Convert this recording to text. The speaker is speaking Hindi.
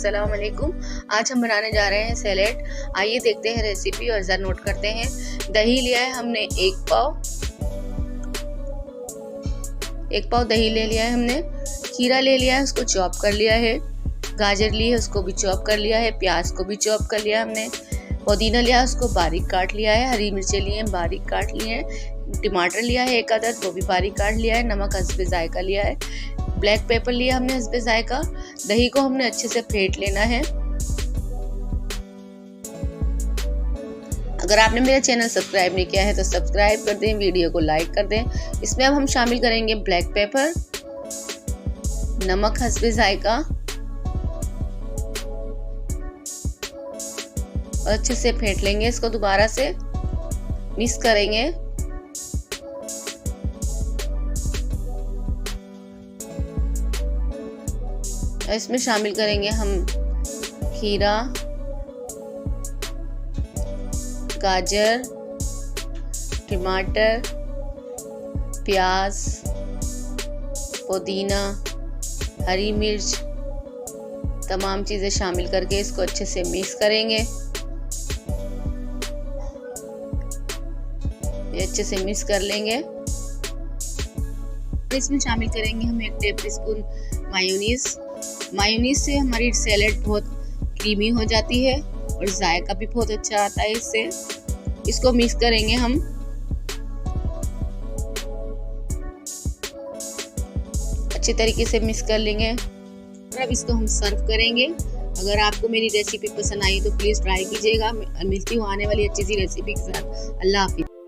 अस्सलाम वालेकुम। आज हम बनाने जा रहे हैं सैलेड। आइए देखते हैं रेसिपी और ज़रा नोट करते हैं। दही लिया है हमने एक पाव दही ले लिया है हमने। खीरा ले लिया है, उसको चॉप कर लिया है। गाजर ली है, उसको भी चॉप कर लिया है। प्याज को भी चॉप कर लिया हमने। पुदीना लिया है, उसको बारीक काट लिया है। हरी मिर्चें लिए हैं, बारीक काट लिए हैं। टमाटर लिया है एक अदद, वो भी बारीक काट लिया है। नमक हस्बे जायका लिया है। ब्लैक पेपर लिया हमने हस्बे जायका। दही को हमने अच्छे से फेंट लेना है। अगर आपने मेरा चैनल सब्सक्राइब नहीं किया है तो सब्सक्राइब कर दें, वीडियो को लाइक कर दें। इसमें अब हम शामिल करेंगे ब्लैक पेपर, नमक हस्बे जायका और अच्छे से फेंट लेंगे। इसको दोबारा से मिक्स करेंगे। इसमें शामिल करेंगे हम खीरा, गाजर, टमाटर, प्याज, पुदीना, हरी मिर्च, तमाम चीज़ें शामिल करके इसको अच्छे से मिक्स करेंगे। ये अच्छे से मिक्स कर लेंगे। इसमें शामिल करेंगे हम 1 टेबलस्पून मायोनीज से हमारी सैलेड बहुत क्रीमी हो जाती है और जायका भी बहुत अच्छा आता है इससे। इसको मिक्स करेंगे हम। अच्छे तरीके से मिक्स कर लेंगे और अब इसको हम सर्व करेंगे। अगर आपको मेरी रेसिपी पसंद आई तो प्लीज़ ट्राई कीजिएगा। मिलती हूँ आने वाली अच्छी सी रेसिपी के साथ। अल्लाह हाफिज़।